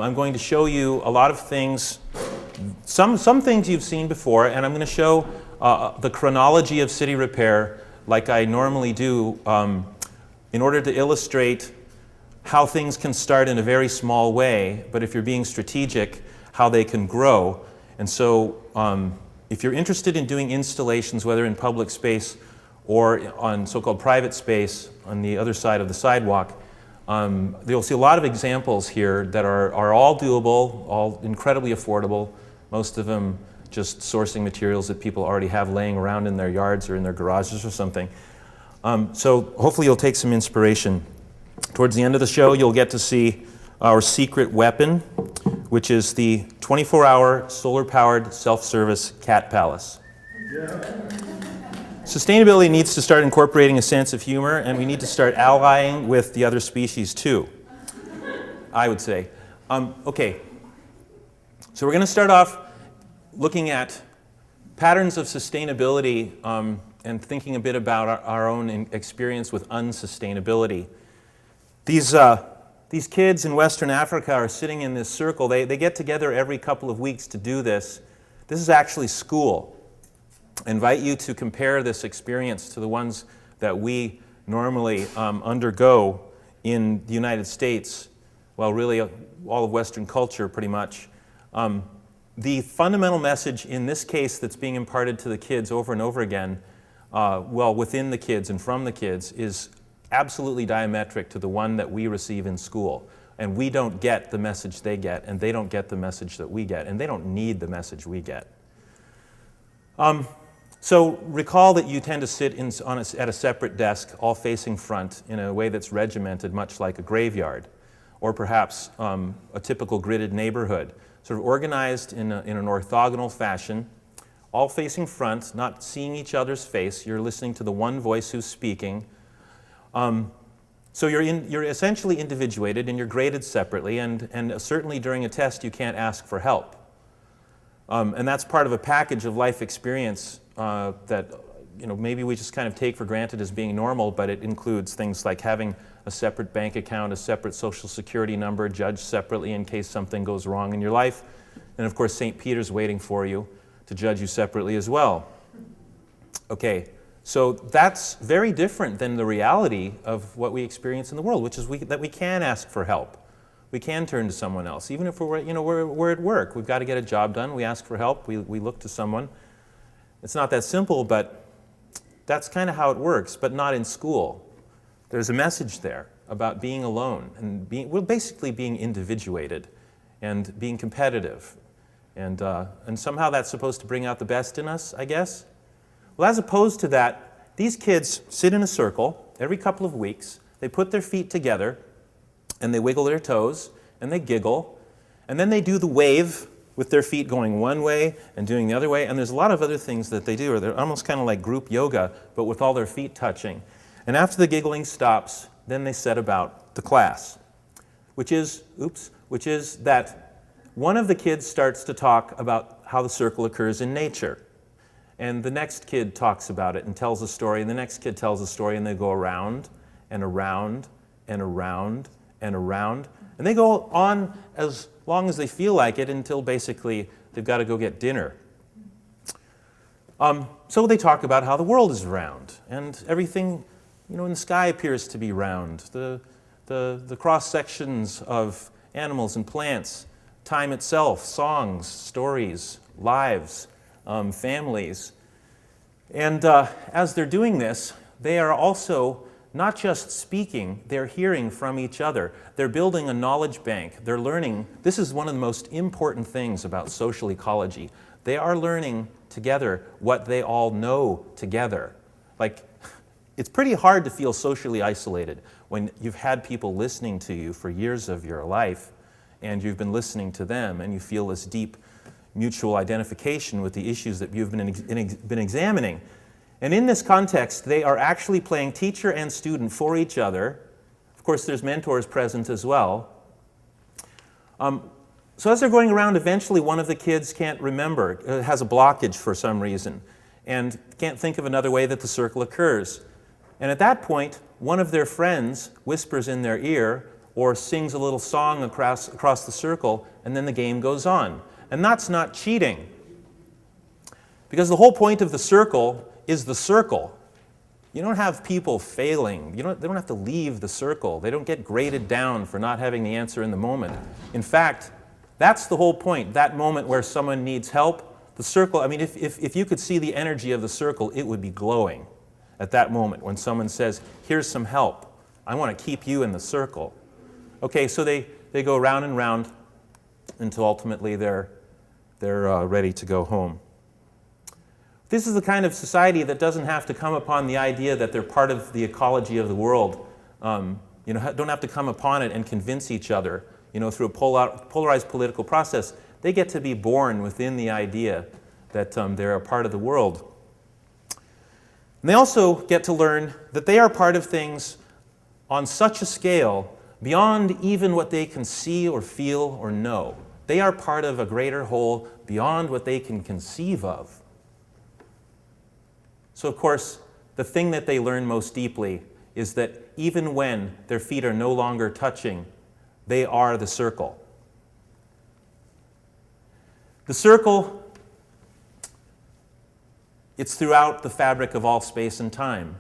I'm going to show you a lot of things, some things you've seen before, and I'm going to show the chronology of city repair like I normally do in order to illustrate how things can start in a very small way, but if you're being strategic, how they can grow. And so if you're interested in doing installations, whether in public space or on so-called private space on the other side of the sidewalk, you'll see a lot of examples here that are all doable, all incredibly affordable, most of them just sourcing materials that people already have laying around in their yards or in their garages or something. So hopefully you'll take some inspiration. Towards the end of the show, you'll get to see our secret weapon, which is the 24-hour solar-powered self-service cat palace. Sustainability needs to start incorporating a sense of humor, and we need to start allying with the other species too, I would say. Okay, so we're going to start off looking at patterns of sustainability and thinking a bit about our own experience with unsustainability. These kids in Western Africa are sitting in this circle. They get together every couple of weeks to do this. This is actually school. I invite you to compare this experience to the ones that we normally undergo in the United States, well, really all of Western culture pretty much. The fundamental message in this case that's being imparted to the kids over and over again, well, within the kids and from the kids, is absolutely diametric to the one that we receive in school. And we don't get the message they get, and they don't get the message that we get, and they don't need the message we get. So recall that you tend to sit at a separate desk, all facing front, in a way that's regimented, much like a graveyard, or perhaps a typical gridded neighborhood, sort of organized in an orthogonal fashion, all facing front, not seeing each other's face. You're listening to the one voice who's speaking. So you're essentially individuated and you're graded separately, and certainly during a test you can't ask for help. And that's part of a package of life experience that maybe we just kind of take for granted as being normal, but it includes things like having a separate bank account, a separate social security number, judged separately in case something goes wrong in your life, and of course St. Peter's waiting for you to judge you separately as well. Okay, so that's very different than the reality of what we experience in the world, which is that we can ask for help. We can turn to someone else. Even if we're at work, we've got to get a job done, we ask for help, we look to someone. It's not that simple, but that's kind of how it works, but not in school. There's a message there about being alone and basically being individuated and being competitive. And somehow that's supposed to bring out the best in us, I guess. Well, as opposed to that, these kids sit in a circle every couple of weeks. They put their feet together, and they wiggle their toes, and they giggle, and then they do the wave with their feet going one way and doing the other way, and there's a lot of other things that they do, or they're almost kind of like group yoga, but with all their feet touching. And after the giggling stops, then they set about the class, which is that one of the kids starts to talk about how the circle occurs in nature. And the next kid talks about it and tells a story, and the next kid tells a story, and they go around and around and around and around. And they go on as long as they feel like it until basically they've got to go get dinner. So they talk about how the world is round, and everything in the sky appears to be round. The cross-sections of animals and plants, time itself, songs, stories, lives, families. And as they're doing this, they are also not just speaking, they're hearing from each other. They're building a knowledge bank. They're learning. This is one of the most important things about social ecology. They are learning together what they all know together. Like, it's pretty hard to feel socially isolated when you've had people listening to you for years of your life, and you've been listening to them, and you feel this deep mutual identification with the issues that you've been examining. And in this context, they are actually playing teacher and student for each other. Of course, there's mentors present as well. So as they're going around, eventually one of the kids can't remember, has a blockage for some reason, and can't think of another way that the circle occurs. And at that point, one of their friends whispers in their ear, or sings a little song across the circle, and then the game goes on. And that's not cheating. Because the whole point of the circle is the circle. You don't have people failing. They don't have to leave the circle. They don't get graded down for not having the answer in the moment. In fact, that's the whole point, that moment where someone needs help. The circle, I mean, if you could see the energy of the circle, it would be glowing at that moment when someone says, here's some help. I want to keep you in the circle. Okay, so they go round and round until ultimately they're ready to go home. This is the kind of society that doesn't have to come upon the idea that they're part of the ecology of the world. Don't have to come upon it and convince each other, through a polarized political process. They get to be born within the idea that they're a part of the world. And they also get to learn that they are part of things on such a scale beyond even what they can see or feel or know. They are part of a greater whole beyond what they can conceive of. So, of course, the thing that they learn most deeply is that even when their feet are no longer touching, they are the circle. The circle, it's throughout the fabric of all space and time.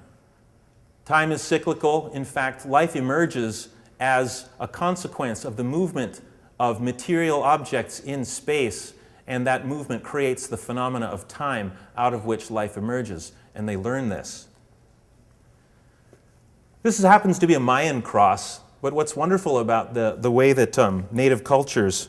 Time is cyclical. In fact, life emerges as a consequence of the movement of material objects in space, and that movement creates the phenomena of time out of which life emerges, and they learn this. This happens to be a Mayan cross, but what's wonderful about the way that native cultures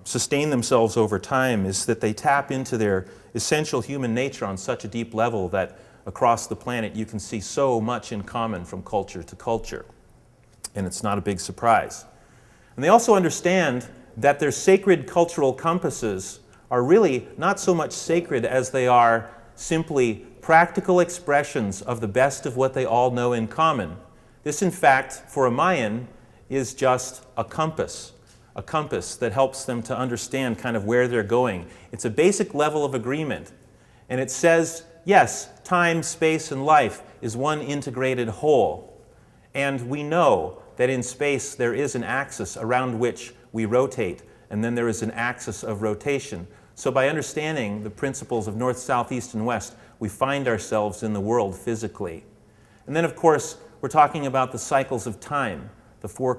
sustain themselves over time is that they tap into their essential human nature on such a deep level that across the planet you can see so much in common from culture to culture. And it's not a big surprise. And they also understand that their sacred cultural compasses are really not so much sacred as they are simply practical expressions of the best of what they all know in common. This, in fact, for a Mayan, is just a compass that helps them to understand kind of where they're going. It's a basic level of agreement. And it says, yes, time, space, and life is one integrated whole. And we know that in space there is an axis around which we rotate, and then there is an axis of rotation. So by understanding the principles of north, south, east, and west, we find ourselves in the world physically. And then, of course, we're talking about the cycles of time, the four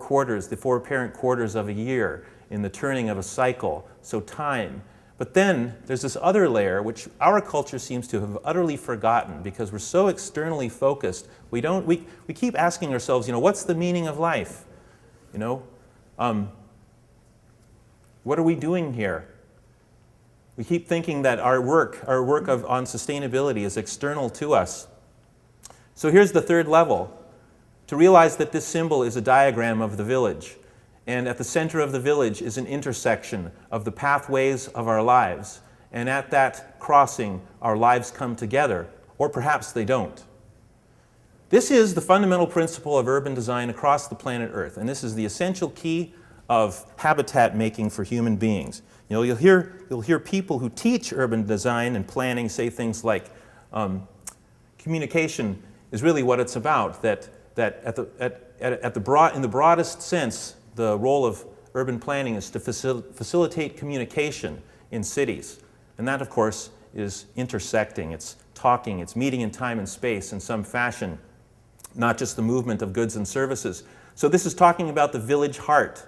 apparent quarters of a year in the turning of a cycle, so time. But then there's this other layer which our culture seems to have utterly forgotten because we're so externally focused. We keep asking ourselves, what's the meaning of life? What are we doing here? We keep thinking that our work on sustainability is external to us. So here's the third level. To realize that this symbol is a diagram of the village. And at the center of the village is an intersection of the pathways of our lives. And at that crossing, our lives come together, or perhaps they don't. This is the fundamental principle of urban design across the planet Earth. And this is the essential key of habitat making for human beings. You'll hear people who teach urban design and planning say things like, communication is really what it's about, that in the broadest sense, the role of urban planning is to facilitate communication in cities. And that, of course, is intersecting. It's talking. It's meeting in time and space in some fashion, not just the movement of goods and services. So this is talking about the village heart,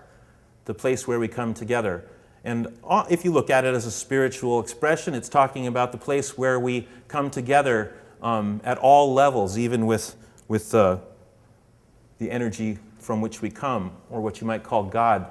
the place where we come together. And if you look at it as a spiritual expression, it's talking about the place where we come together at all levels, even with the energy from which we come, or what you might call God